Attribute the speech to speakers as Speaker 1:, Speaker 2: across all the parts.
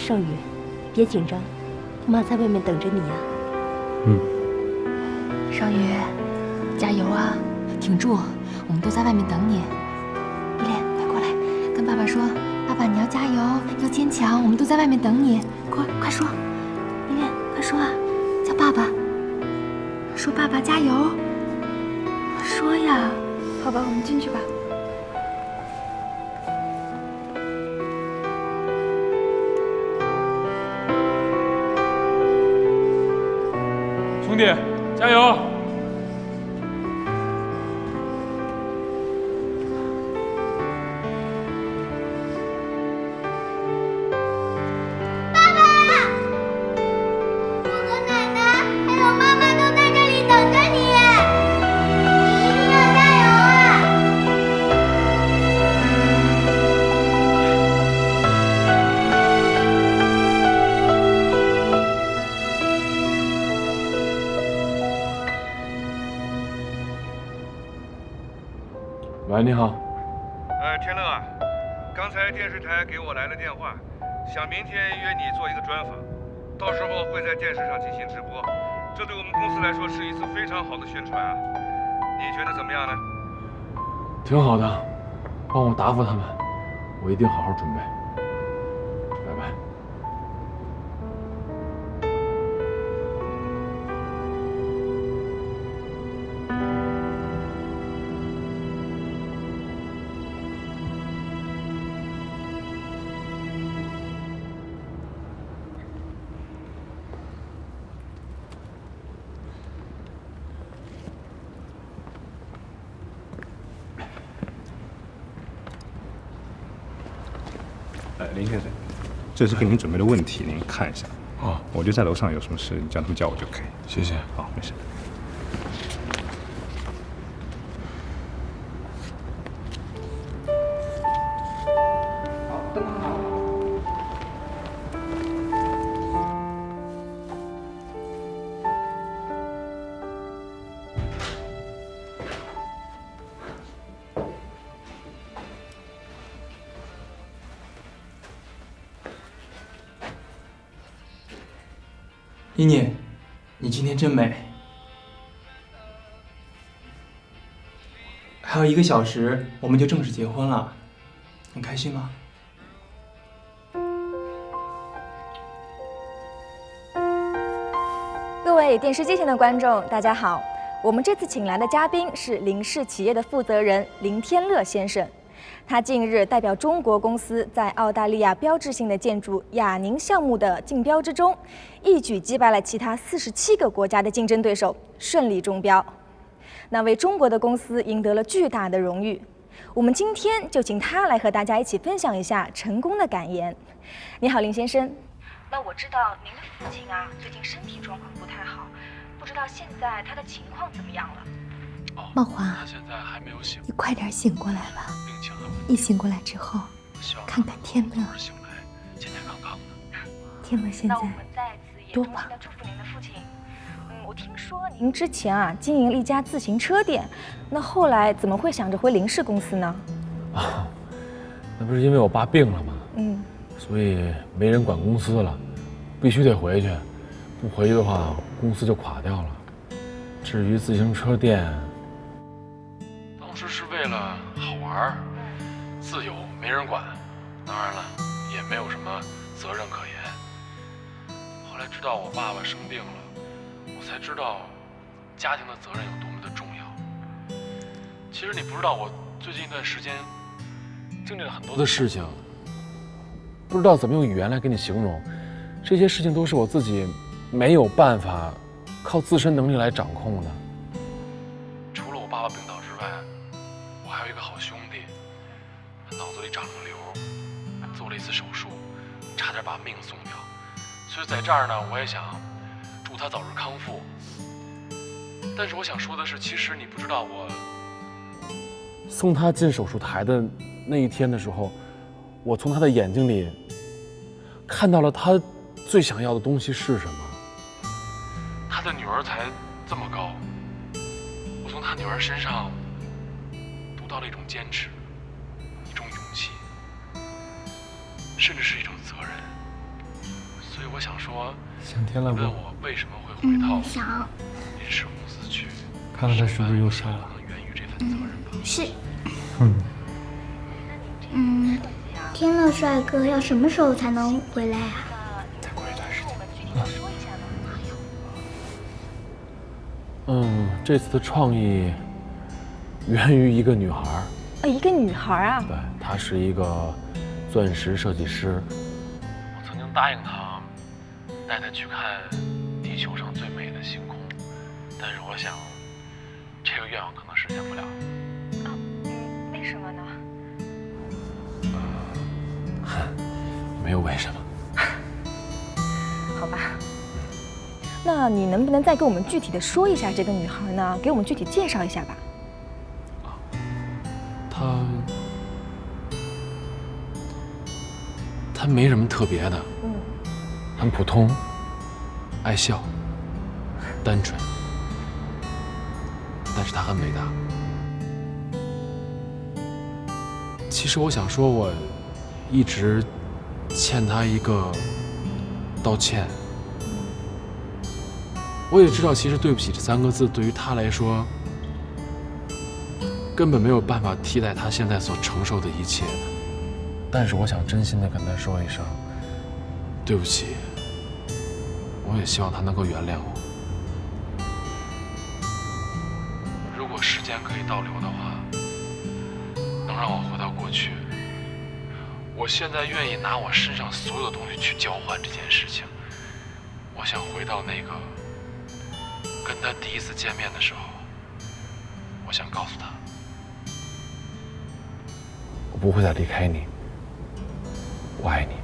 Speaker 1: 少宇，别紧张，妈在外面等着你呀。
Speaker 2: 少宇，加油啊，挺住，我们都在外面等你。依恋，快过来，跟爸爸说，爸爸你要加油，要坚强，我们都在外面等你，快说，依恋，快说啊，叫爸爸，说爸爸加油，说呀。
Speaker 3: 好吧，我们进去吧。
Speaker 4: 兄弟，加油！喂，你好。
Speaker 5: 天乐啊，刚才电视台给我来了电话，想明天约你做一个专访，到时候会在电视上进行直播，这对我们公司来说是一次非常好的宣传啊，你觉得怎么样呢？
Speaker 4: 挺好的，帮我答复他们，我一定好好准备。拜拜。
Speaker 6: 林先生，这是给您准备的问题，您看一下。
Speaker 4: 哦，
Speaker 6: 我就在楼上，有什么事你叫他们叫我就可以。
Speaker 4: 谢谢。
Speaker 6: 好，没事。
Speaker 7: 好，灯光好。
Speaker 8: 依念，你今天真美。还有1个小时，我们就正式结婚了，你开心吗？
Speaker 2: 各位电视机前的观众，大家好，我们这次请来的嘉宾是林氏企业的负责人林天乐先生。他近日代表中国公司在澳大利亚标志性的建筑亚宁项目的竞标之中，一举击败了其他47个国家的竞争对手，顺利中标。那为中国的公司赢得了巨大的荣誉。我们今天就请他来和大家一起分享一下成功的感言。你好，林先生。那我知道您的父亲啊，最近身体状况不太好，不知道现在他的情况怎么样了？
Speaker 1: 茂华，
Speaker 4: 他现在还没有醒，
Speaker 1: 你快点醒过来吧。
Speaker 4: 病情很稳定。
Speaker 1: 一醒过来之后，看看天乐，
Speaker 4: 醒来健健康康的。
Speaker 1: 天乐现在
Speaker 2: 那我们在此也
Speaker 1: 多忙
Speaker 2: 衷心的祝福您的父亲。我听说您之前啊经营了一家自行车店，那后来怎么会想着回林氏公司呢？
Speaker 4: 啊，那不是因为我爸病了吗？所以没人管公司了，必须得回去，不回去的话公司就垮掉了。至于自行车店，当时是为了好玩，自由，没人管，当然了，也没有什么责任可言。后来直到我爸爸生病了，我才知道家庭的责任有多么的重要。其实你不知道，我最近一段时间经历了很多的事情，不知道怎么用语言来给你形容。这些事情都是我自己没有办法靠自身能力来掌控的。除了我爸爸病倒之外，我还有一个好兄弟，他脑子里长了个瘤，做了一次手术，差点把命送掉。所以在这儿呢，我也想祝他早日康复。但是我想说的是，其实你不知道，我送他进手术台的那一天的时候，我从他的眼睛里看到了他最想要的东西是什么。他的女儿才这么高，我从他女儿身上读到了一种坚持，一种勇气，甚至是一种责任。所以我想说，
Speaker 8: 想天了不？
Speaker 4: 问我为什么会回到
Speaker 3: 想
Speaker 4: 林氏公司去？
Speaker 8: 看看他是不是又笑了？
Speaker 4: 源于这份责任吧。
Speaker 3: 是。天乐帅哥要什么时候才能回来啊？
Speaker 8: 再过一段时间。
Speaker 4: 这次的创意源于一个女孩。
Speaker 2: 一个女孩啊？
Speaker 4: 对，她是一个钻石设计师。我曾经答应她，带她去看地球上最美的星空，但是我想，这个愿望可能实现不了。
Speaker 2: 为什么呢？
Speaker 4: 没有为什么。
Speaker 2: 好吧，那你能不能再给我们具体的说一下这个女孩呢？给我们具体介绍一下吧。
Speaker 4: 她没什么特别的，很普通，爱笑，单纯，但是她很伟大。其实我想说，我一直欠她一个道歉。我也知道，其实对不起这3个字对于她来说，根本没有办法替代她现在所承受的一切。但是我想真心的跟她说一声对不起，我也希望她能够原谅我。如果时间可以倒流的话，能让我回到过去，我现在愿意拿我身上所有的东西去交换这件事情。我想回到那个跟她第一次见面的时候，我想告诉她，我不会再离开你，我爱你。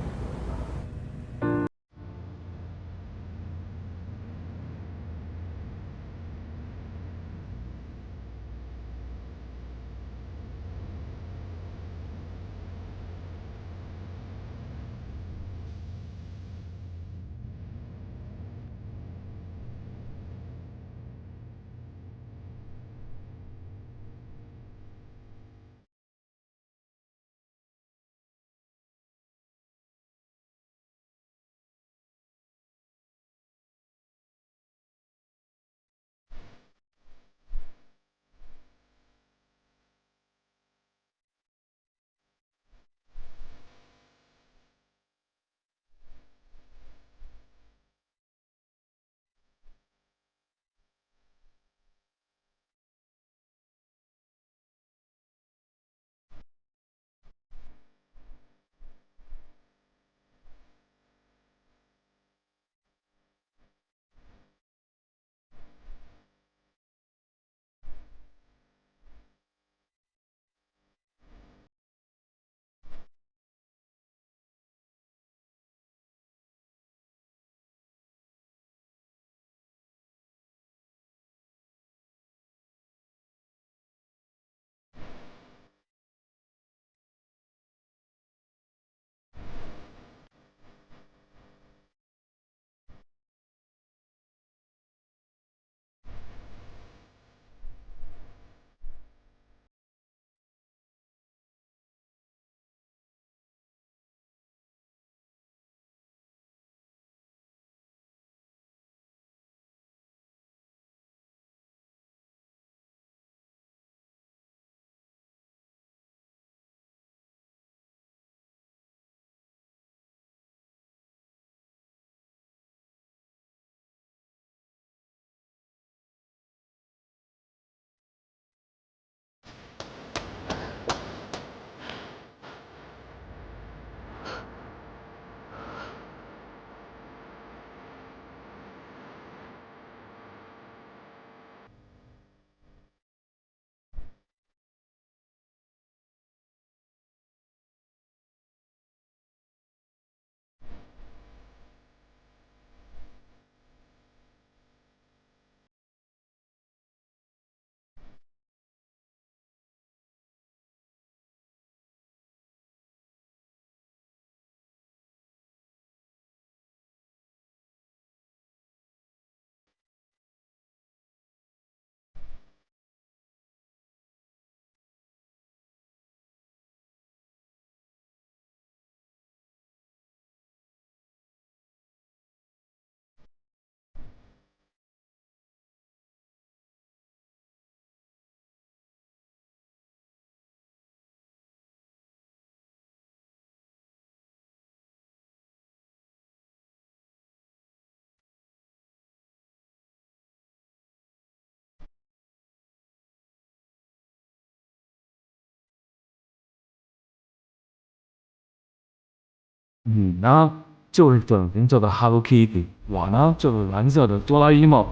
Speaker 9: 你呢就是粉红色的 Hello Kitty， 我呢就是蓝色的哆啦 A 梦。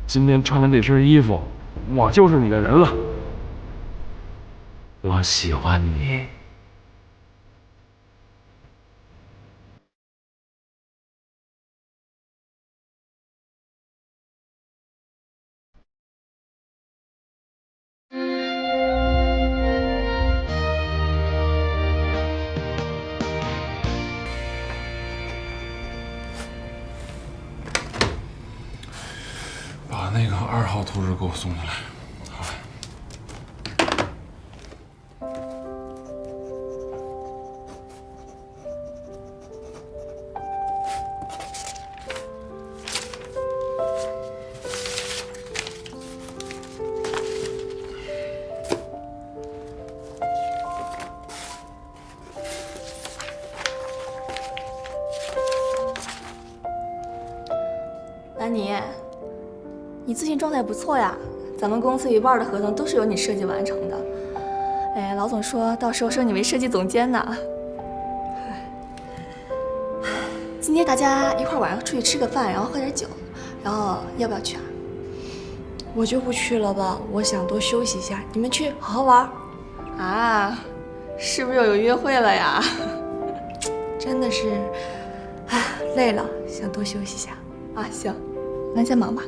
Speaker 9: 今天穿的这身衣服，我就是你的人了。我喜欢你。
Speaker 4: 把那个2号图纸给我送进来。好。
Speaker 2: 兰妮，你最近状态不错呀，咱们公司一半的合同都是由你设计完成的。哎，老总说到时候升你为设计总监呢。今天大家一会儿晚上出去吃个饭，然后喝点酒，然后要不要去啊？
Speaker 10: 我就不去了吧，我想多休息一下。你们去好好玩。
Speaker 2: 啊，是不是又有约会了呀？
Speaker 10: 真的是，唉，累了，想多休息一下。
Speaker 2: 啊，行，那先忙吧。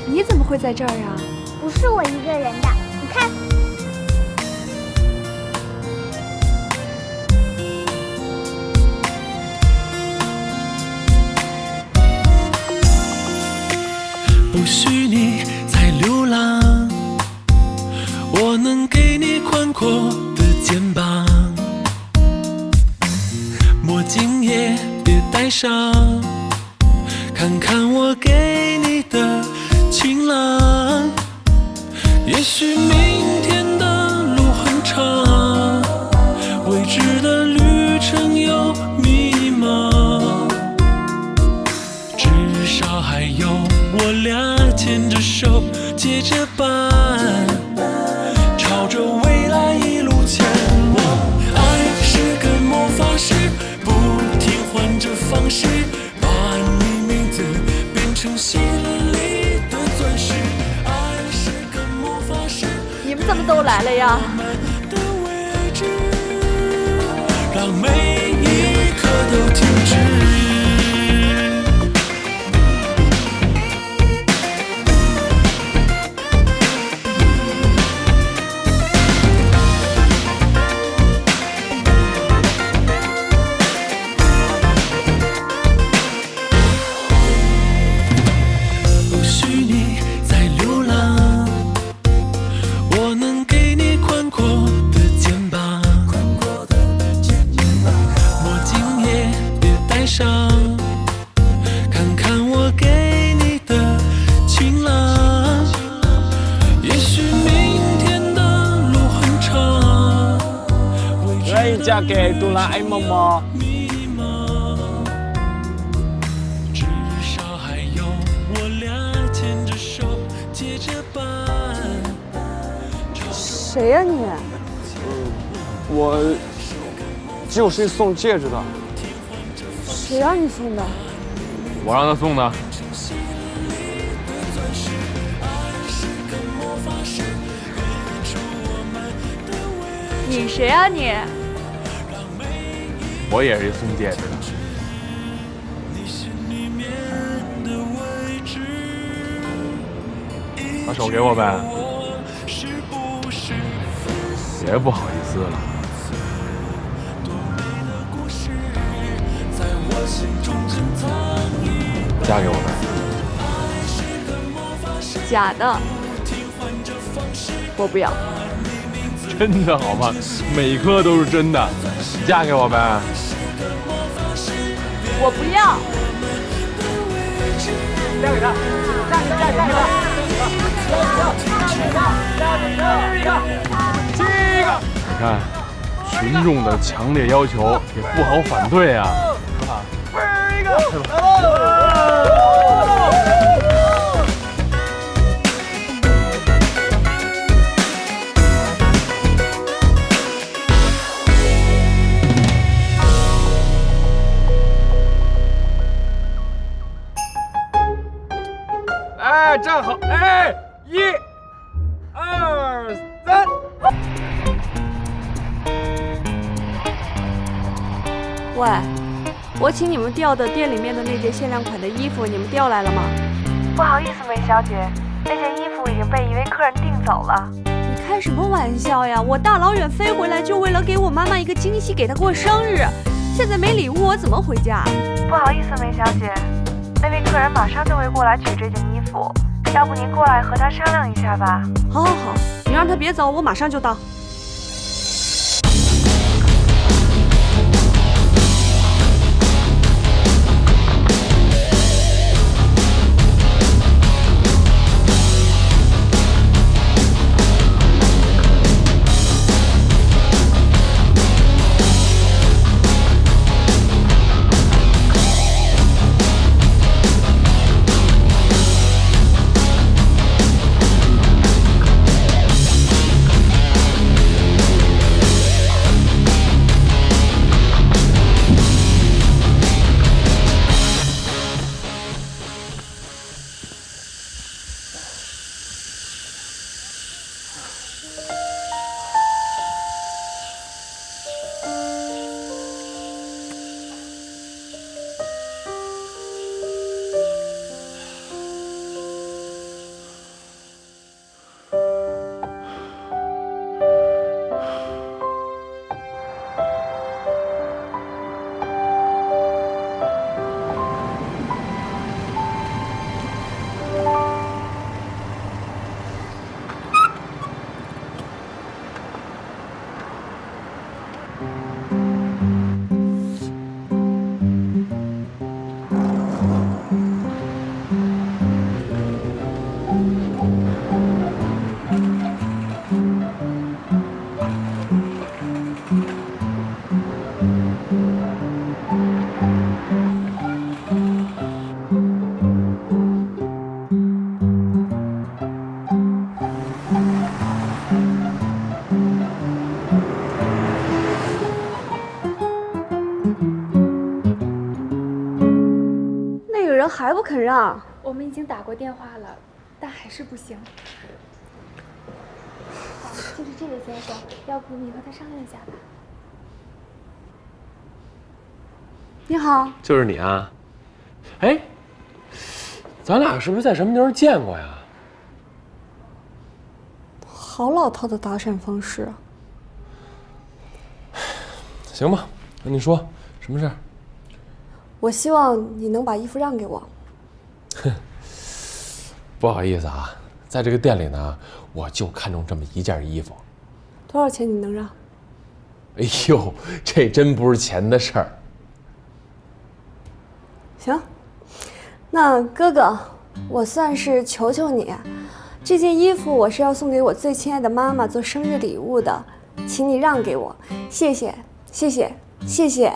Speaker 10: 你怎么会在这儿呀？
Speaker 3: 不是我一个人的，你看。
Speaker 11: 不许你再流浪，我能给你宽阔的肩膀，墨镜也别戴上，看看我给你的晴朗。也许明天的路很长，未知的旅程有迷茫。接着办，朝着未来一路前往。爱是个魔法师，不停换着方式，把你名字变成心里的钻石。爱是个魔法师，
Speaker 2: 你们怎么都来了呀？
Speaker 11: 让每一刻都停止。不许你再流浪，我能给你宽阔的肩膀。上看看我给你的晴朗，也许明天的路很长。
Speaker 9: 愿意嫁给哆啦 A 梦吗？
Speaker 11: 至少还有我俩牵着手接着办。
Speaker 10: 谁呀你？
Speaker 9: 我就是送戒指的。
Speaker 10: 谁让你送的？
Speaker 9: 我让他送的。
Speaker 2: 你谁啊你？
Speaker 9: 我也是送戒指的。把手给我呗。别不好意思了。嫁给我呗。
Speaker 2: 假的，我不要。
Speaker 9: 真的好吗？每颗都是真的。你嫁给我呗。
Speaker 2: 我不要。
Speaker 7: 嫁给他，嫁给他，嫁给他，
Speaker 9: 你看，群众的强烈要求也不好反对啊，是吧？
Speaker 7: 哎，站好！哎，1、2、3。
Speaker 10: 喂，我请你们调的店里面的那件限量款的衣服，你们调来了吗？
Speaker 12: 不好意思，梅小姐，那件衣服已经被一位客人订走了。
Speaker 10: 你开什么玩笑呀？我大老远飞回来就为了给我妈妈一个惊喜，给她过生日。现在没礼物，我怎么回家？
Speaker 12: 不好意思，梅小姐，那位客人马上就会过来取这件衣服，要不您过来和他商量一下吧。
Speaker 10: 好，你让他别走，我马上就到。还不肯让？
Speaker 13: 我们已经打过电话了，但还是不行。就是这位先生，要不你和他商量一下吧。
Speaker 10: 你好，
Speaker 4: 就是你啊？哎，咱俩是不是在什么地方见过呀？
Speaker 10: 好老套的搭讪方式啊！
Speaker 4: 行吧，那你说什么事儿？
Speaker 10: 我希望你能把衣服让给我。
Speaker 4: 不好意思啊，在这个店里呢，我就看中这么一件衣服。
Speaker 10: 多少钱你能让？
Speaker 4: 哎呦，这真不是钱的事儿。
Speaker 10: 行，那哥哥，我算是求求你，这件衣服我是要送给我最亲爱的妈妈做生日礼物的，请你让给我，谢谢，谢谢，谢谢。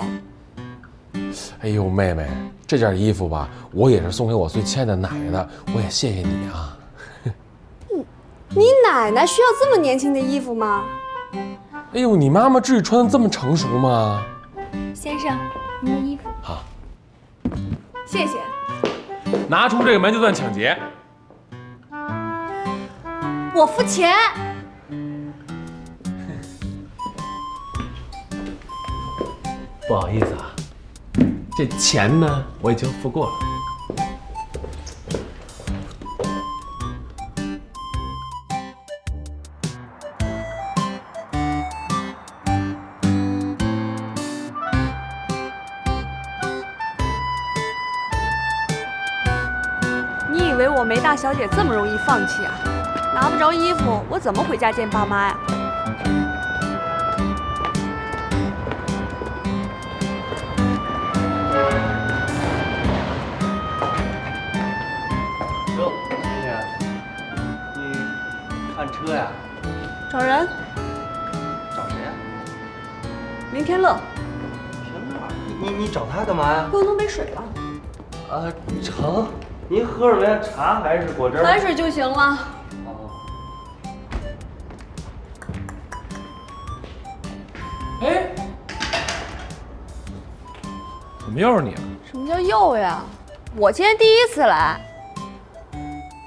Speaker 4: 哎呦，妹妹，这件衣服吧，我也是送给我最亲爱的奶奶的，我也谢谢你啊。
Speaker 10: 你奶奶需要这么年轻的衣服吗？
Speaker 4: 哎呦，你妈妈至于穿得这么成熟吗？
Speaker 13: 先生，您的衣服。
Speaker 4: 好，
Speaker 10: 谢谢。
Speaker 4: 拿出这个门就算抢劫。
Speaker 10: 我付钱。
Speaker 4: 不好意思啊，这钱呢我已经付过了。
Speaker 10: 你以为我梅大小姐这么容易放弃啊？拿不着衣服，我怎么回家见爸妈呀？
Speaker 14: 哟，倩倩，你看车呀？
Speaker 10: 找人。
Speaker 14: 找谁呀？
Speaker 10: 林天乐。
Speaker 14: 天乐，你找他干嘛呀？
Speaker 10: 给我弄杯水吧。
Speaker 14: 成。您喝什么呀？茶还是果汁？
Speaker 10: 白水就行了。
Speaker 4: 哎，怎么又是你啊？
Speaker 10: 什么叫又呀？我今天第一次来。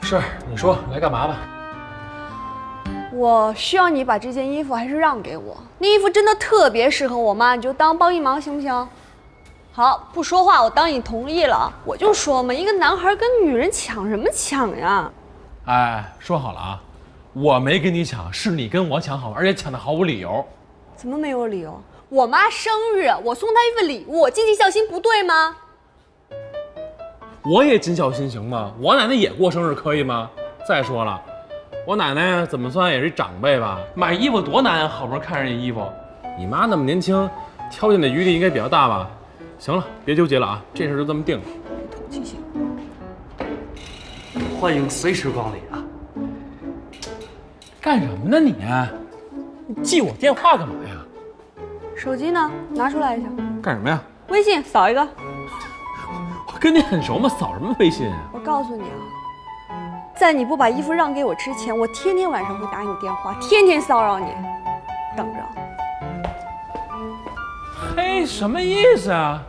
Speaker 4: 是，你说来干嘛吧？
Speaker 10: 我需要你把这件衣服还是让给我。那衣服真的特别适合我妈，你就当帮一忙行不行？好，不说话，我当你同意了。我就说嘛，一个男孩跟女人抢什么抢呀？
Speaker 4: 哎，说好了啊，我没跟你抢，是你跟我抢好，而且抢的毫无理由。
Speaker 10: 怎么没有理由？我妈生日，我送她一份礼物，我尽尽孝心不对吗？
Speaker 4: 我也尽孝心行吗？我奶奶也过生日可以吗？再说了，我奶奶怎么算也是一长辈吧？买衣服多难啊，好不容易看上一衣服，你妈那么年轻，挑拣的余地应该比较大吧？行了，别纠结了啊，这事就这么定了。
Speaker 10: 谢谢。
Speaker 14: 欢迎随时光临啊！
Speaker 4: 干什么呢你？你记我电话干嘛呀？
Speaker 10: 手机呢？拿出来一下。
Speaker 4: 干什么呀？
Speaker 10: 微信扫一个。
Speaker 4: 我跟你很熟吗？扫什么微信啊？
Speaker 10: 我告诉你啊，在你不把衣服让给我之前，我天天晚上会打你电话，天天骚扰你，等着。
Speaker 4: 嘿，什么意思啊？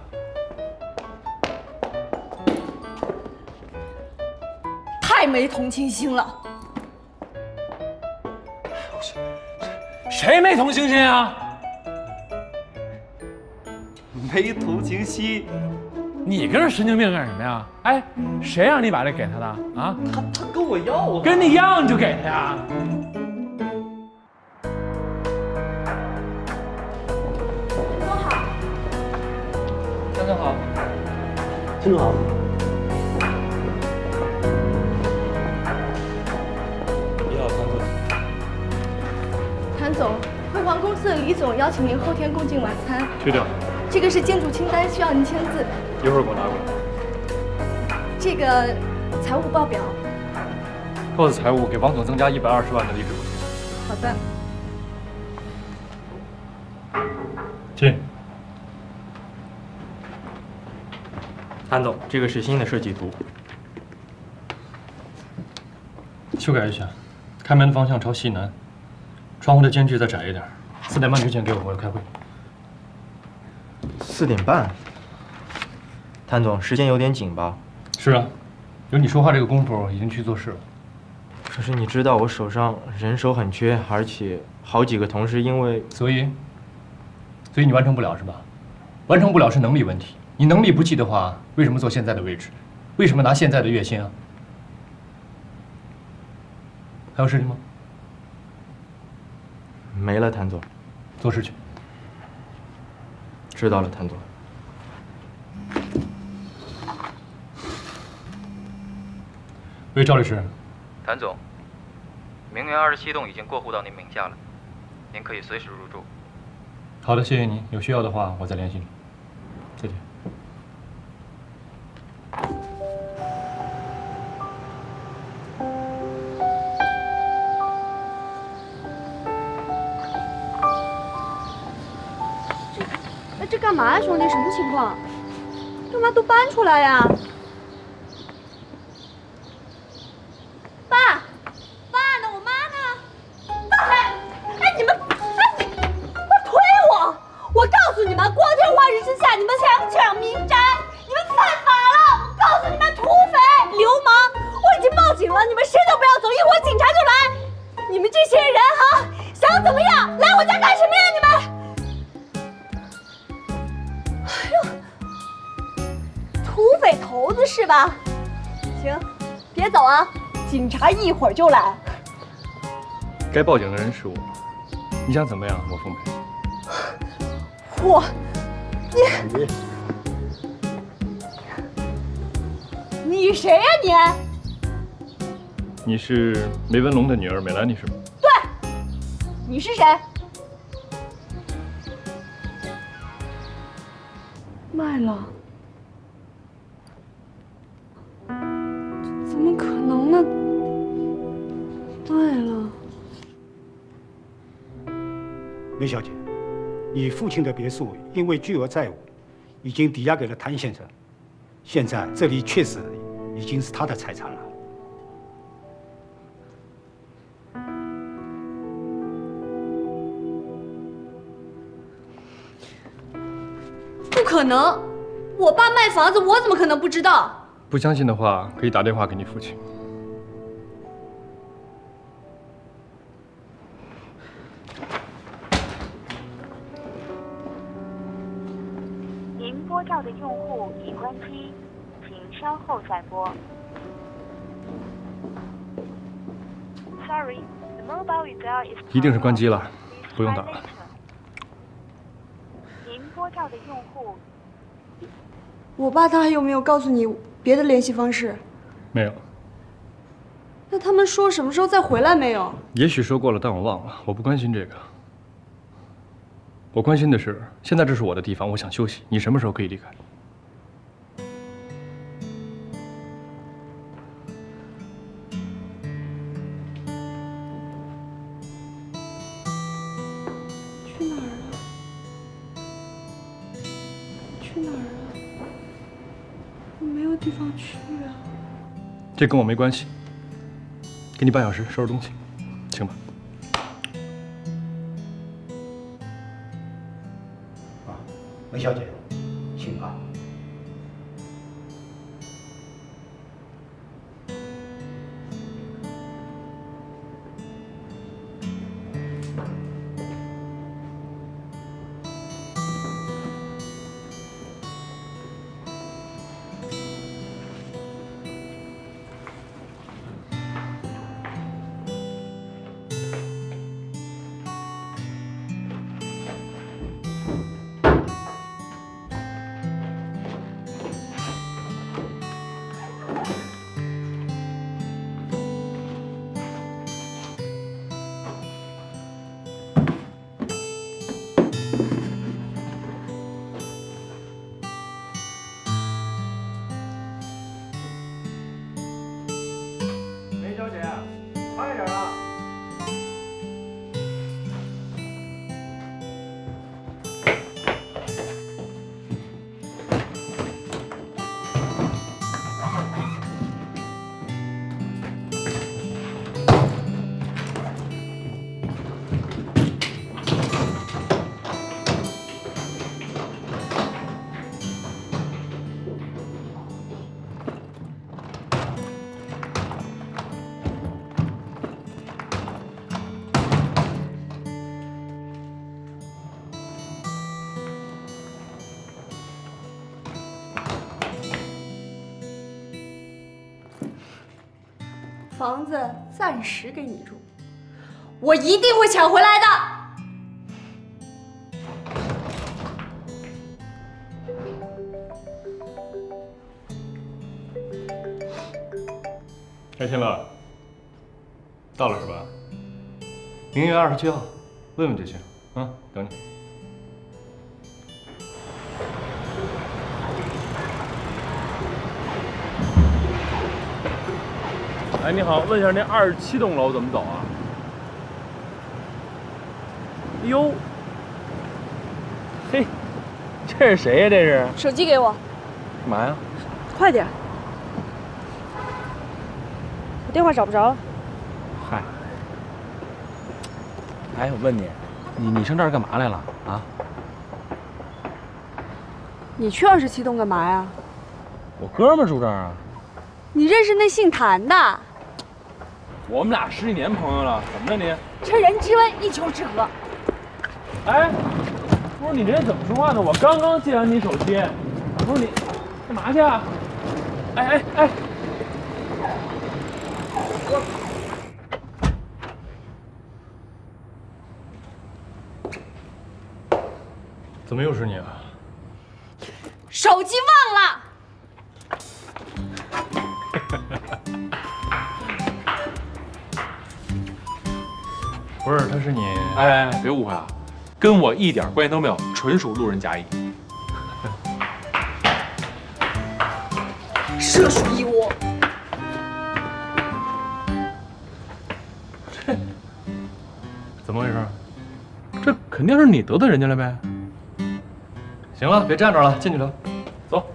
Speaker 10: 太没同情心了。
Speaker 4: 谁没同情心啊？
Speaker 14: 没同情心。
Speaker 4: 你跟着神经病干什么呀？哎，谁让你把这给他的啊？
Speaker 14: 他跟我要啊。
Speaker 4: 跟你要你就给他呀。
Speaker 10: 多好。
Speaker 14: 张总好。陈总好。你好，谭总。
Speaker 13: 谭总，辉煌公司的李总邀请您后天共进晚餐。
Speaker 6: 去掉。
Speaker 13: 这个是进驻清单，需要您签字。
Speaker 6: 一会儿给我拿过来。
Speaker 13: 这个财务报表。
Speaker 6: 告诉财务，给王总增加120万的离职补贴。
Speaker 13: 好的。
Speaker 6: 进。
Speaker 15: 谭总，这个是新的设计图，
Speaker 6: 修改一下，开门的方向朝西南，窗户的间距再窄一点。4点半之前给我开会。
Speaker 15: 4点半。谭总，时间有点紧吧？
Speaker 6: 是啊，有你说话这个功夫，已经去做事了。
Speaker 15: 可是你知道我手上人手很缺，而且好几个同事因为……
Speaker 6: 所以你完成不了是吧？完成不了是能力问题。你能力不济的话，为什么坐现在的位置？为什么拿现在的月薪啊？还有事情吗？
Speaker 15: 没了，谭总。
Speaker 6: 做事去。
Speaker 15: 知道了，谭总。
Speaker 6: 喂，赵律师。
Speaker 16: 谭总，明园27栋已经过户到您名下了，您可以随时入住。
Speaker 6: 好的，谢谢您。有需要的话，我再联系你。再见。
Speaker 13: 这干嘛呀，兄弟？什么情况？干嘛都搬出来呀？爸，呢？我妈呢？哎，你们，推我！我告诉你们，光天化日之下，你们想抢民宅，你们犯法了！我告诉你们，土匪、流氓！我已经报警了，你们谁都不要走，一会儿警察就来。你们这些人哈，想怎么样？来我家干什么呀？你们！土匪头子是吧？行，别走啊，警察一会儿就来。
Speaker 6: 该报警的人是我，你想怎么样，罗凤梅？
Speaker 13: 你谁呀你？
Speaker 6: 你是梅文龙的女儿美兰妮是吗？
Speaker 13: 对，你是谁？卖了。怎么可能呢？卖了。
Speaker 17: 梅小姐，你父亲的别墅因为巨额债务，已经抵押给了谭先生，现在这里确实已经是他的财产了。
Speaker 13: 不可能！我爸卖房子，我怎么可能不知道？
Speaker 6: 不相信的话，可以打电话给你父亲。
Speaker 12: 您拨叫的用户已关机，请稍后再拨。Sorry, the mobile dial is.
Speaker 6: 一定是关机了，不用打了。
Speaker 12: 您拨叫的用户。
Speaker 13: 我爸他还有没有告诉你别的联系方式？
Speaker 6: 没有。
Speaker 13: 那他们说什么时候再回来没有？
Speaker 6: 也许说过了，但我忘了。我不关心这个。我关心的是，现在这是我的地方，我想休息。你什么时候可以离开？
Speaker 13: 去哪儿啊？去哪儿啊？我没有地方去啊。
Speaker 6: 这跟我没关系。给你半小时收拾东西，请吧。
Speaker 17: 梅小姐，请吧。
Speaker 10: 房子暂时给你住，我一定会抢回来的。
Speaker 6: 哎，天乐，到了是吧？明月27号，问问就行。啊，等你。
Speaker 4: 哎，你好，问一下那27栋楼怎么走啊？哎呦，嘿，这是谁呀？这是？
Speaker 10: 手机给我。
Speaker 4: 干嘛呀？
Speaker 10: 快点。我电话找不着了。
Speaker 4: 嗨。哎，我问你，你上这儿干嘛来了啊？
Speaker 10: 你去27栋干嘛呀？
Speaker 4: 我哥们儿住这儿啊。
Speaker 10: 你认识那姓谭的？
Speaker 4: 我们俩10几年朋友了，怎么着你？
Speaker 10: 趁人之危，一丘之貉。
Speaker 4: 哎，不是你这人怎么说话呢？我刚刚借完你手机，不是你干嘛去啊？哎，
Speaker 6: 怎么又是你啊？
Speaker 10: 手机忘了。
Speaker 6: 不是，他是你。
Speaker 4: 哎，别误会啊，跟我一点关系都没有，纯属路人甲乙。
Speaker 10: 蛇鼠一窝。
Speaker 6: 怎么回事？
Speaker 4: 这肯定是你得罪人家了呗。
Speaker 6: 行了，别站着了，进去聊。
Speaker 4: 走。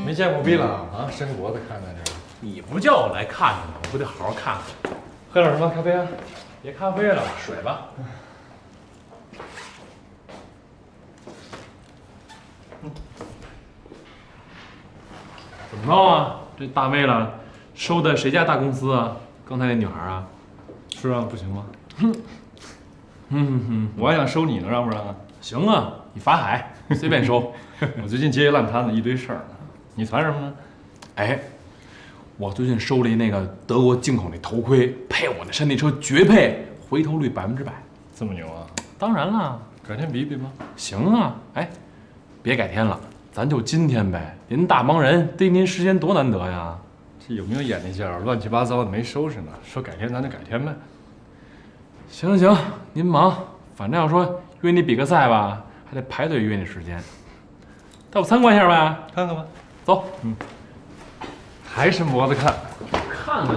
Speaker 6: 没见过逼了啊！伸脖子看在这儿。
Speaker 4: 你不叫我来看看吗？我不得好好看看。
Speaker 6: 喝点什么？咖啡啊？
Speaker 4: 别咖啡了，水吧。怎么着啊？这大妹了，收的谁家大公司啊？刚才那女孩啊？
Speaker 6: 是啊，不行吗？我还想收你呢，让不让啊？
Speaker 4: 行啊，你法海随便收。
Speaker 6: 我最近接一烂摊子，一堆事儿呢。你传什么呢？
Speaker 4: 哎，我最近收了一那个德国进口那头盔，配我那山地车绝配，回头率100%。
Speaker 6: 这么牛啊？
Speaker 4: 当然了，
Speaker 6: 改天比比吧。
Speaker 4: 行啊，哎，别改天了，咱就今天呗。您大忙人，逮您时间多难得呀！
Speaker 6: 这有没有眼力劲儿？乱七八糟的没收拾呢。说改天咱就改天呗。
Speaker 4: 行行，您忙，反正要说约你比个赛吧，还得排队约你时间。带我参观一下呗，
Speaker 6: 看看吧。
Speaker 4: 走。
Speaker 6: 还伸脖子看？
Speaker 4: 看看。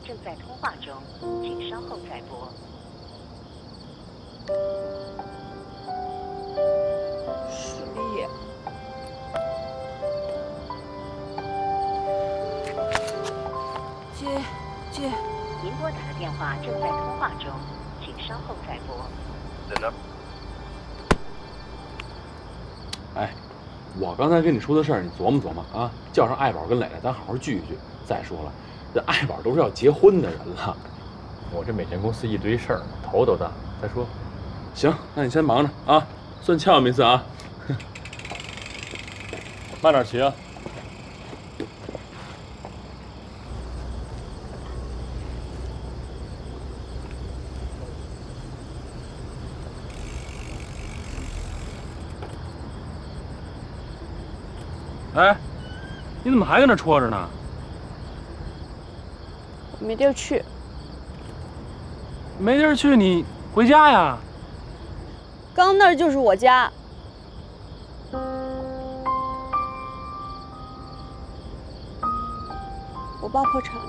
Speaker 18: 正在通话中，请稍后再拨。
Speaker 10: 实力。接。
Speaker 18: 您拨打的电话正在通话中，请稍后再拨。
Speaker 4: 哎，我刚才跟你说的事儿，你琢磨琢磨啊，叫上爱宝跟磊磊，咱好好聚一聚。再说了。这爱宝都是要结婚的人了，
Speaker 6: 我这每天公司一堆事儿，头都大。再说，
Speaker 4: 行，那你先忙着啊，算欠我们一次啊。
Speaker 6: 慢点骑啊。
Speaker 4: 哎，你怎么还跟那戳着呢？
Speaker 10: 没地儿去，
Speaker 4: 没地儿去，你回家呀？
Speaker 10: 刚那儿就是我家。我爸破产了。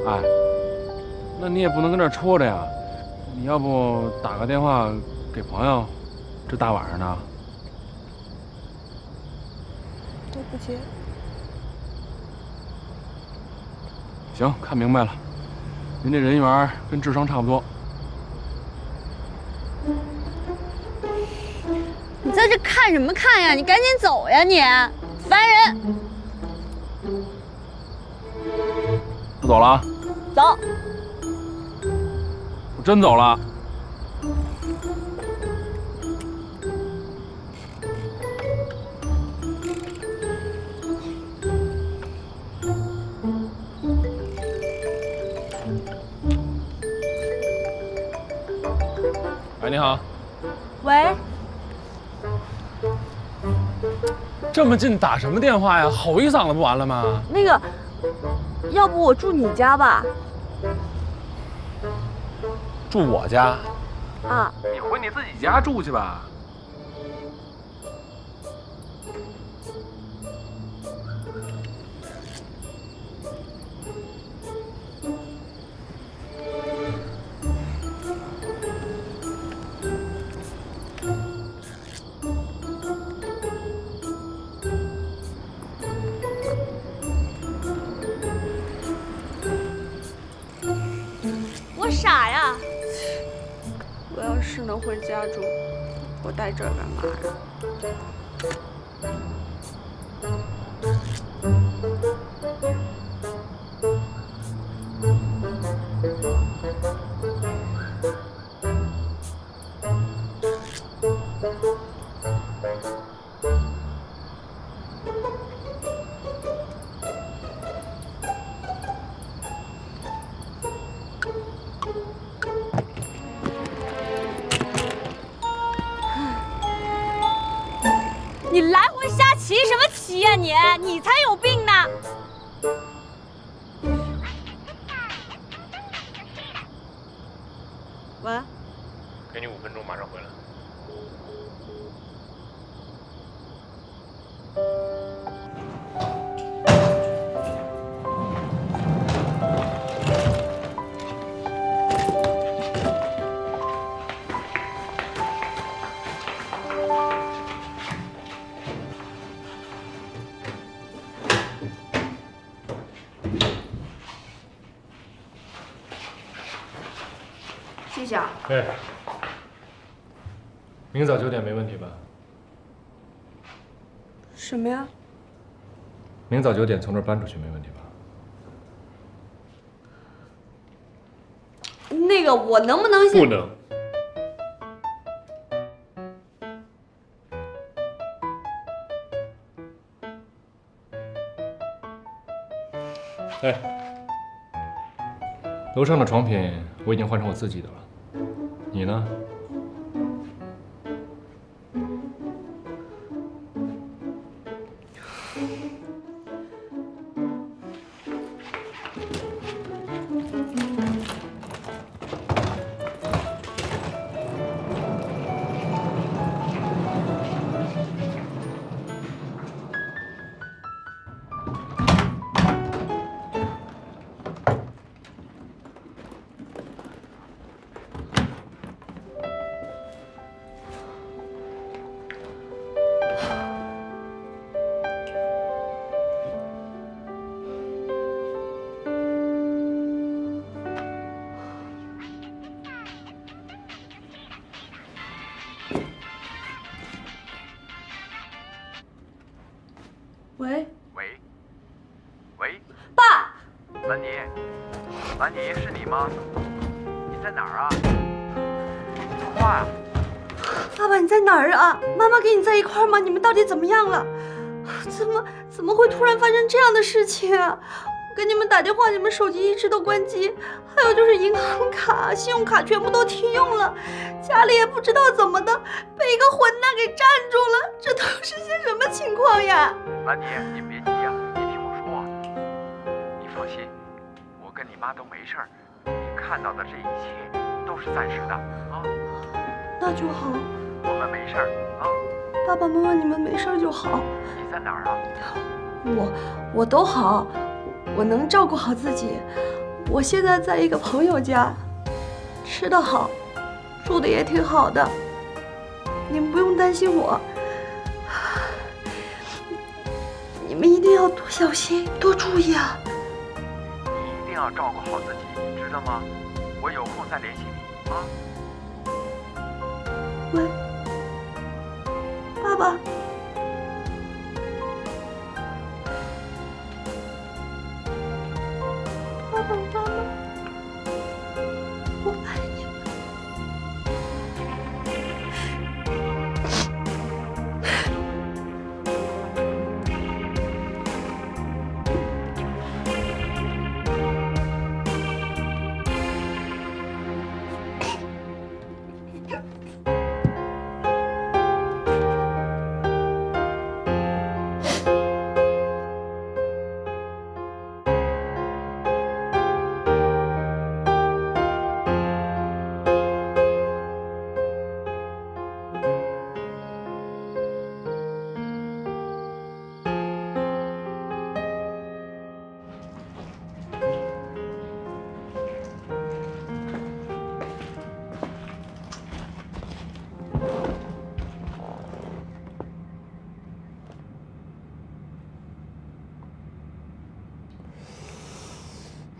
Speaker 4: 哎，那你也不能跟这儿戳着呀。你要不打个电话给朋友？这大晚上的。
Speaker 10: 都不接。
Speaker 4: 行，看明白了，您这人缘跟智商差不多。
Speaker 13: 你在这看什么看呀？你赶紧走呀你，烦人！
Speaker 4: 不走了啊？
Speaker 13: 走。
Speaker 4: 我真走了。喂，你好。
Speaker 13: 喂。
Speaker 4: 这么近打什么电话呀？吼一嗓子不完了吗？
Speaker 13: 那个，要不我住你家吧？
Speaker 4: 住我家？
Speaker 13: 啊。
Speaker 4: 你回你自己家住去吧。
Speaker 13: 我傻呀！我要是能回家住，我待这儿干嘛呀？你来回瞎骑什么骑呀你？你才有病呢！喂。
Speaker 6: 给你5分钟，马上回来。
Speaker 12: 谢谢啊。
Speaker 6: 哎，明早9点没问题吧？
Speaker 10: 什么呀？
Speaker 6: 明早9点从这儿搬出去没问题吧？
Speaker 10: 那个，我能不能先？
Speaker 6: 不能。哎，楼上的床品我已经换成我自己的了，你呢？
Speaker 10: 喂，
Speaker 19: 喂，
Speaker 10: 爸，
Speaker 19: 兰妮，兰妮，是你吗？你在哪儿啊？说话呀！
Speaker 10: 爸爸你在哪儿啊？妈妈跟你在一块儿吗？你们到底怎么样了？怎么会突然发生这样的事情啊？我给你们打电话，你们手机一直都关机，还有就是银行卡、信用卡全部都停用了，家里也不知道怎么的，被一个混蛋给占住了，这都是些什么情况呀？
Speaker 19: 兰妮，你别急呀，你听我说，你放心，我跟你妈都没事儿，你看到的这一切都是暂时的啊。
Speaker 10: 那就好，
Speaker 19: 我们没事儿啊。
Speaker 10: 爸爸妈妈你们没事就好。
Speaker 19: 你在哪儿啊？
Speaker 10: 我都好，我能照顾好自己。我现在在一个朋友家，吃得好，住的也挺好的，你们不用担心我。你们一定要多小心，多注意啊！
Speaker 19: 一定要照顾好自己，知道吗？我有空再联系你啊。
Speaker 10: 喂，爸爸。爸爸妈妈，我爱你们。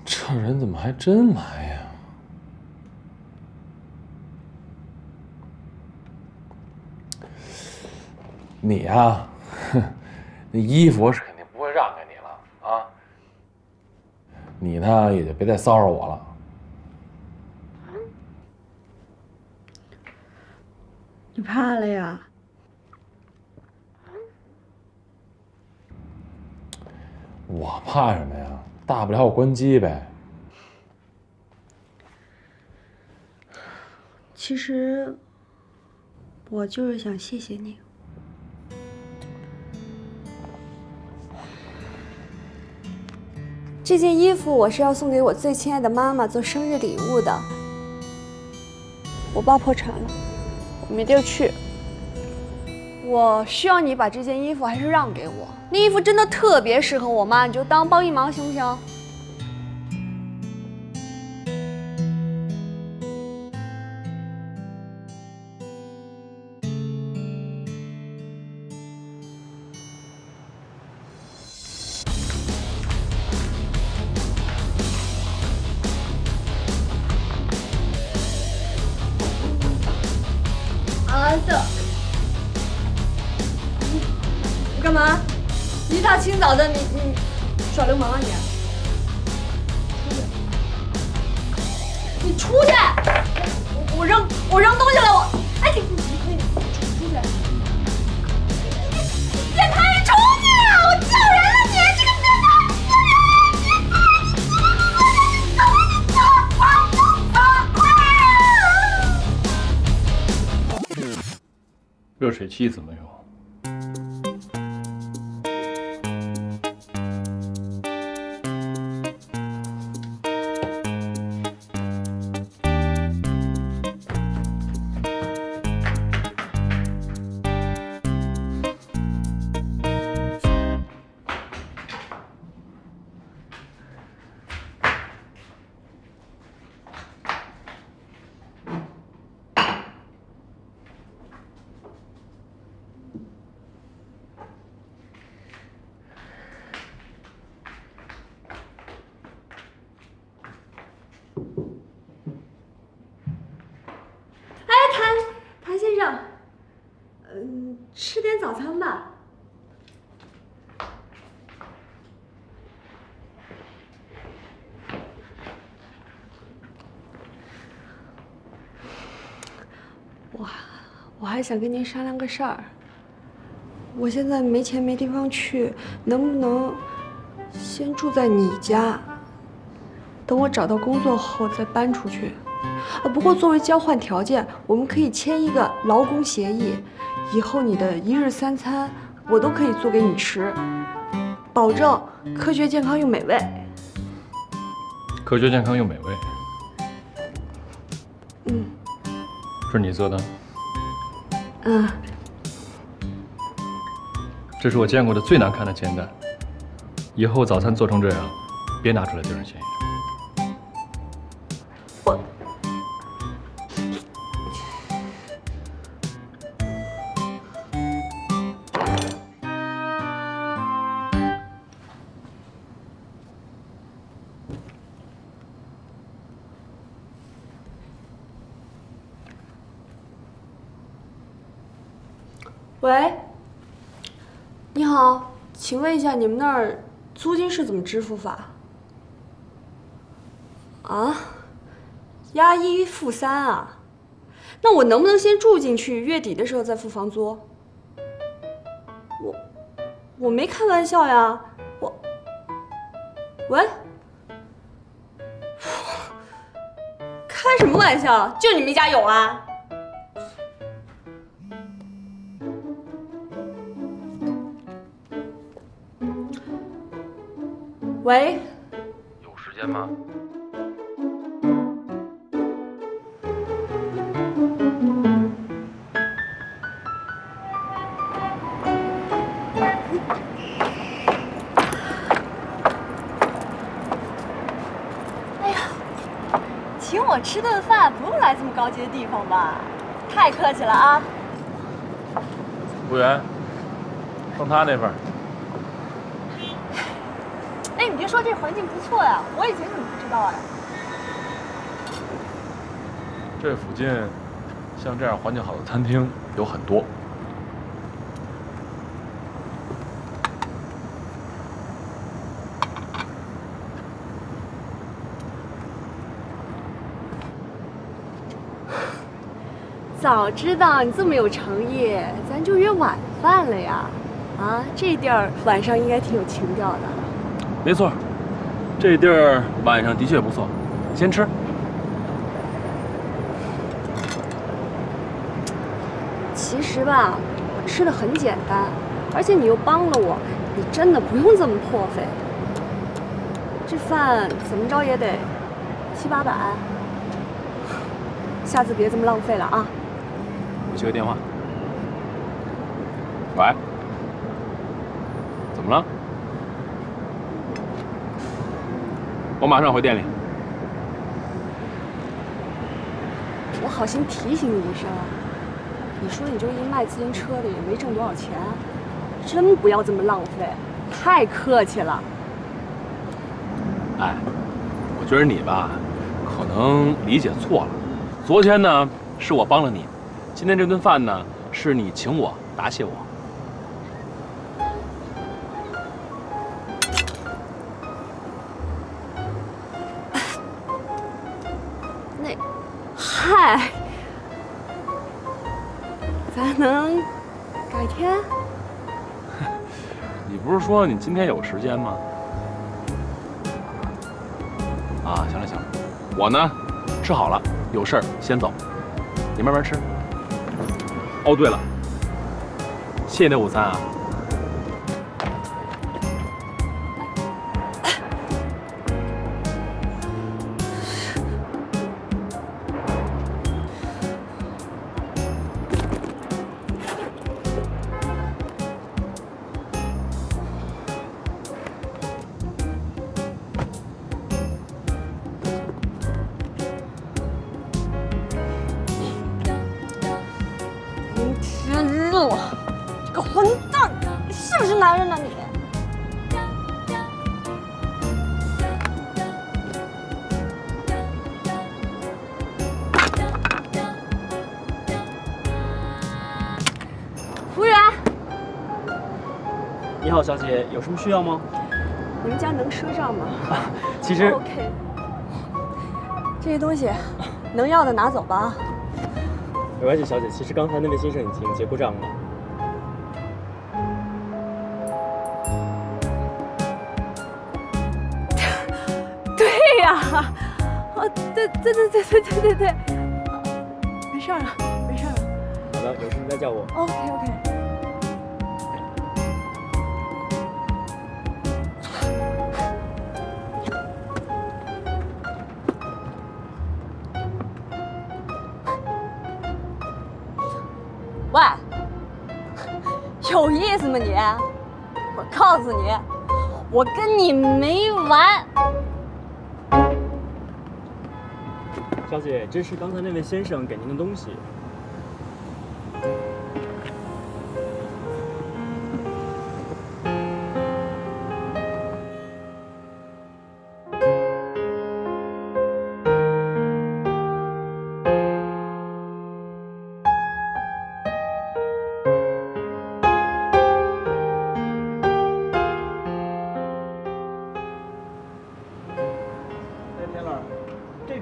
Speaker 4: 这人怎么还真来呀？你呀，哼，那衣服我是肯定不会让给你了啊。你呢，也就别再骚扰我了。
Speaker 10: 你怕了呀？
Speaker 4: 我怕什么呀？大不了我关机呗。
Speaker 10: 其实，我就是想谢谢你。这件衣服我是要送给我最亲爱的妈妈做生日礼物的。我爸破产了，我没地儿去。我需要你把这件衣服还是让给我，那衣服真的特别适合我妈，你就当帮一忙行不行？儿子，你干嘛？一大清早的，你耍流氓啊你！你出去！我扔东西了，我哎你出去！别拍出去啊！我叫人了你这个变
Speaker 6: 态！热水器怎么用？
Speaker 10: 谭先生，吃点早餐吧。我还想跟您商量个事儿。我现在没钱没地方去，能不能先住在你家？等我找到工作后再搬出去。不过作为交换条件，我们可以签一个劳工协议，以后你的一日三餐我都可以做给你吃，保证科学健康又美味。
Speaker 6: 科学健康又美味。这是你做的？这是我见过的最难看的煎蛋，以后早餐做成这样，别拿出来丢人现眼。
Speaker 10: 喂，你好，请问一下，你们那儿租金是怎么支付法？啊，押1付3啊？那我能不能先住进去，月底的时候再付房租？我没开玩笑呀，喂，开什么玩笑？就你们家有啊？喂，
Speaker 4: 有时间吗？
Speaker 13: 哎呀，请我吃顿饭不用来这么高级的地方吧？太客气了啊！
Speaker 4: 服务员，放他那份。
Speaker 13: 哎，你别说，这环境不错呀，我以前怎么不知道呀？
Speaker 4: 这附近像这样环境好的餐厅有很多。
Speaker 10: 早知道你这么有诚意，咱就约晚饭了呀！啊，这地儿晚上应该挺有情调的。
Speaker 4: 没错，这地儿晚上的确不错，先吃。
Speaker 10: 其实吧，我吃的很简单，而且你又帮了我，你真的不用这么破费。这饭怎么着也得700-800，下次别这么浪费了啊！
Speaker 4: 我接个电话。喂，怎么了？我马上回店里。
Speaker 10: 我好心提醒你一声啊，你说你这一卖自行车的也没挣多少钱，真不要这么浪费，太客气了。
Speaker 4: 哎，我觉得你吧，可能理解错了。昨天呢，是我帮了你，今天这顿饭呢，是你请我答谢我。
Speaker 10: 嗨，咱能改天？
Speaker 4: 你不是说你今天有时间吗？啊，行了行了，我呢吃好了，有事儿先走，你慢慢吃。哦，对了，谢谢你的午餐啊。
Speaker 13: 这个混蛋，你是不是男人呢你？
Speaker 10: 服务员，
Speaker 20: 你好，小姐，有什么需要吗？
Speaker 10: 你们家能赊账吗？
Speaker 20: 其实
Speaker 10: OK， 这些东西能要的拿走吧。
Speaker 20: 没关系，小姐，其实刚才那位先生已经结过账了。
Speaker 10: 对呀，哦，对，没事了，没事了。
Speaker 20: 好的，有什么再叫我。
Speaker 10: OK。喂，有意思吗你？我告诉你，我跟你没完。
Speaker 20: 小姐，这是刚才那位先生给您的东西。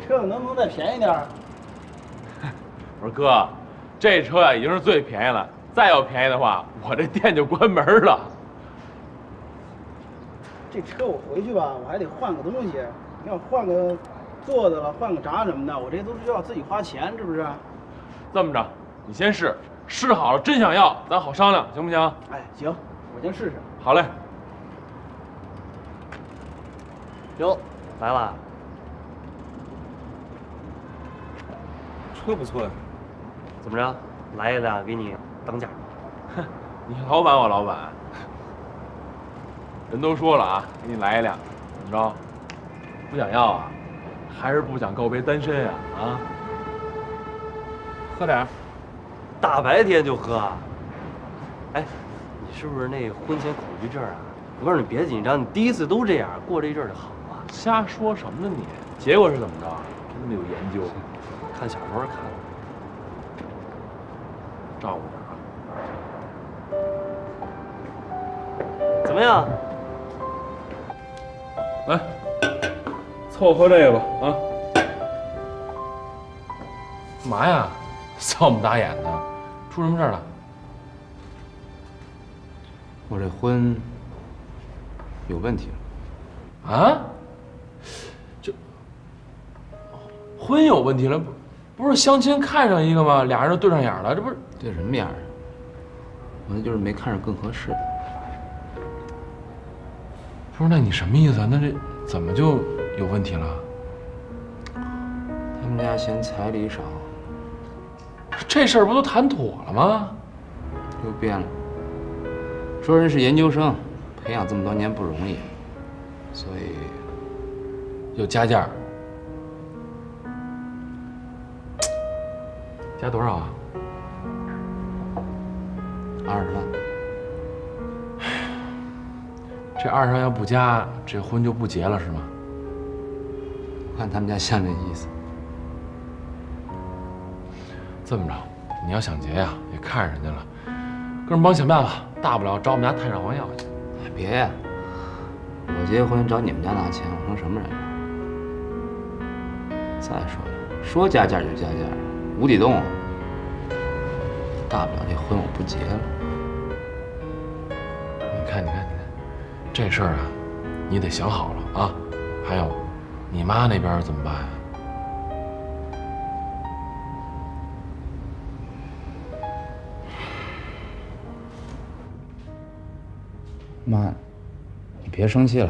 Speaker 7: 车能不能再便宜点？
Speaker 4: 我说哥，这车呀已经是最便宜了，再要便宜的话，我这店就关门了。
Speaker 7: 这车我回去吧，我还得换个东西，你要换个坐的了，换个闸什么的，我这都是要自己花钱，是不是？
Speaker 4: 这么着，你先试，试好了真想要，咱好商量，行不行？
Speaker 7: 哎，行，我先试试。
Speaker 4: 好嘞。
Speaker 14: 哟，来了。
Speaker 7: 车不错呀。
Speaker 14: 怎么着？来一辆给你当价。
Speaker 4: 哼，你老板我老板。人都说了啊，给你来一辆，怎么着？不想要啊？还是不想告别单身呀？啊？喝点儿。
Speaker 14: 大白天就喝啊？哎，你是不是那婚前恐惧症啊？我告诉你，别紧张，你第一次都这样，过这一阵就好了。
Speaker 4: 瞎说什么呢你？结果是怎么着？真的有研究，
Speaker 14: 看小说看的。
Speaker 4: 照顾点啊。
Speaker 14: 怎么样？
Speaker 4: 来，凑合这个吧啊！干嘛呀？笑我们打眼的，出什么事儿了？
Speaker 21: 我这婚有问题
Speaker 4: 了。啊？这婚有问题了？不是相亲看上一个吗？俩人都对上眼了，这不是
Speaker 21: 对什么眼啊？我那就是没看上更合适的。
Speaker 4: 不是，那你什么意思啊？那这怎么就有问题了？
Speaker 21: 他们家嫌彩礼少。
Speaker 4: 这事儿不都谈妥了吗？
Speaker 21: 又变了，说人是研究生，培养这么多年不容易，所以
Speaker 4: 又加价。加多少啊
Speaker 21: ？20万。
Speaker 4: 这20万要不加，这婚就不结了是吗？
Speaker 21: 我看他们家像这意思。
Speaker 4: 这么着，你要想结呀，也看人家了，哥们帮想办法，大不了找我们家太上皇要去。
Speaker 21: 别呀，我结婚找你们家拿钱，我成什么人了？再说了，说加价就加价，无底洞啊！大不了这婚我不结了。
Speaker 4: 你看，这事儿啊，你得想好了啊。还有，你妈那边怎么办呀？
Speaker 21: 妈，你别生气了，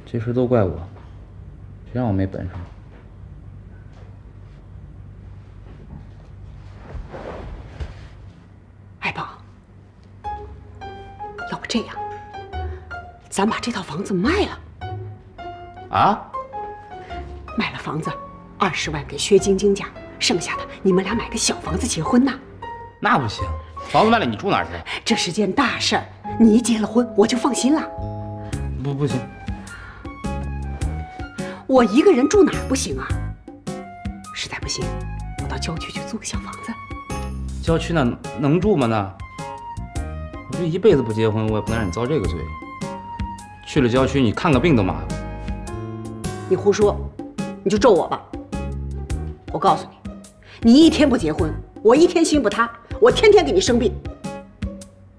Speaker 21: 这事都怪我，谁让我没本事？
Speaker 22: 哎，爸，要不这样，咱把这套房子卖了。
Speaker 21: 啊？
Speaker 22: 卖了房子，20万给薛晶晶家，剩下的你们俩买个小房子结婚呐。
Speaker 21: 那不行。房子卖了，你住哪儿去？
Speaker 22: 这是件大事儿，你一结了婚，我就放心了。
Speaker 21: 不行，
Speaker 22: 我一个人住哪儿不行啊？实在不行，我到郊区去租个小房子。
Speaker 21: 郊区那能住吗？那我这一辈子不结婚，我也不能让你遭这个罪。去了郊区，你看个病都麻烦。
Speaker 22: 你胡说，你就咒我吧。我告诉你，你一天不结婚，我一天心不塌。我天天给你生病，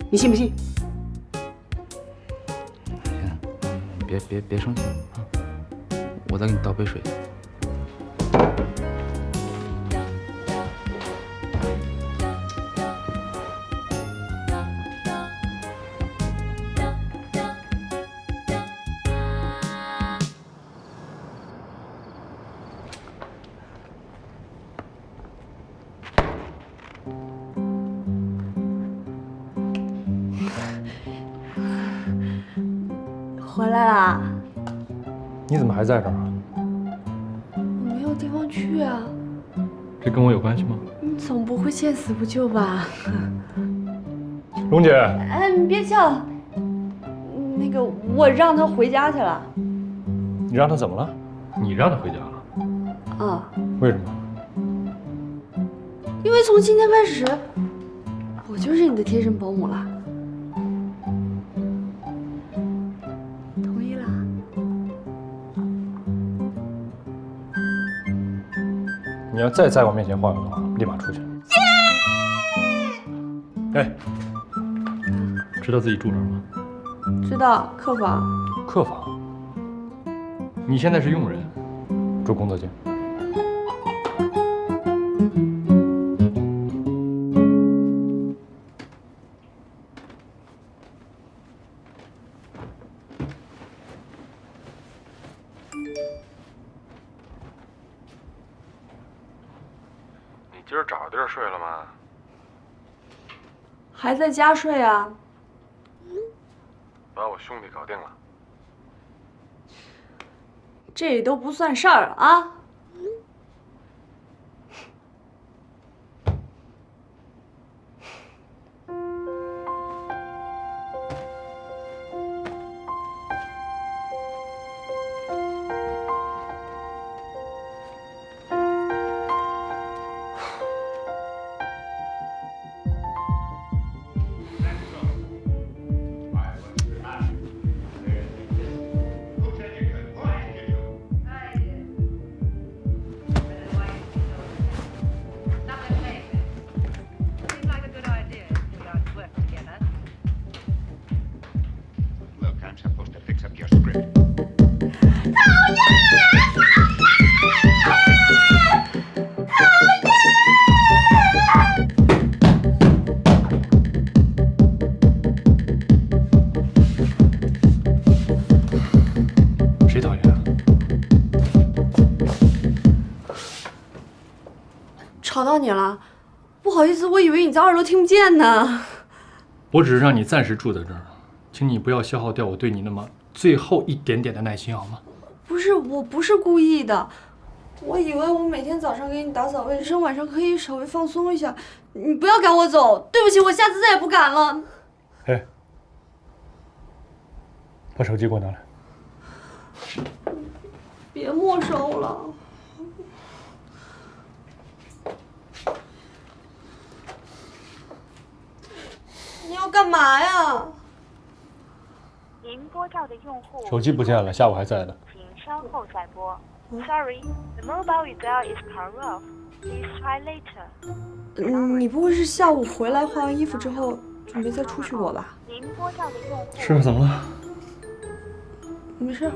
Speaker 22: 你信不信？
Speaker 21: 行，别生气啊！我再给你倒杯水。
Speaker 10: 回来啦？
Speaker 6: 你怎么还在这儿啊？
Speaker 10: 我没有地方去啊。
Speaker 6: 这跟我有关系吗？
Speaker 10: 你总不会见死不救吧？
Speaker 6: 蓉姐，
Speaker 10: 哎，你别叫。那个，我让他回家去了。
Speaker 6: 你让他怎么了？你让他回家了？
Speaker 10: 啊。
Speaker 6: 为什么？
Speaker 10: 因为从今天开始，我就是你的贴身保姆了。同意了？
Speaker 6: 要再在我面前晃悠的话，立马出去。哎，知道自己住哪儿吗？
Speaker 10: 知道，客房。
Speaker 6: 客房。你现在是佣人，住工作间。
Speaker 19: 你今儿找地儿睡了吗？
Speaker 10: 还在家睡啊？
Speaker 19: 把我兄弟搞定了。
Speaker 10: 这都不算事儿啊！
Speaker 6: 谁讨厌啊？
Speaker 10: 吵到你了，不好意思，我以为你在2楼听不见呢。
Speaker 6: 我只是让你暂时住在这儿，请你不要消耗掉我对你那么最后一点点的耐心，好吗？
Speaker 10: 不是，我不是故意的，我以为我每天早上给你打扫卫生，晚上可以稍微放松一下。你不要赶我走，对不起，我下次再也不敢了。
Speaker 6: 哎，把手机给我拿来。
Speaker 10: 别没收了。你要干嘛呀？
Speaker 18: 您拨叫的用户
Speaker 6: 手机不见了，下午还在的。
Speaker 18: 请稍后再拨。Sorry, the mobile you dial is cut off. Please try later.
Speaker 10: 你不会是下午回来换完衣服之后准备再出去过吧？
Speaker 18: 您拨叫的用户
Speaker 6: 是怎么了？
Speaker 10: 没事。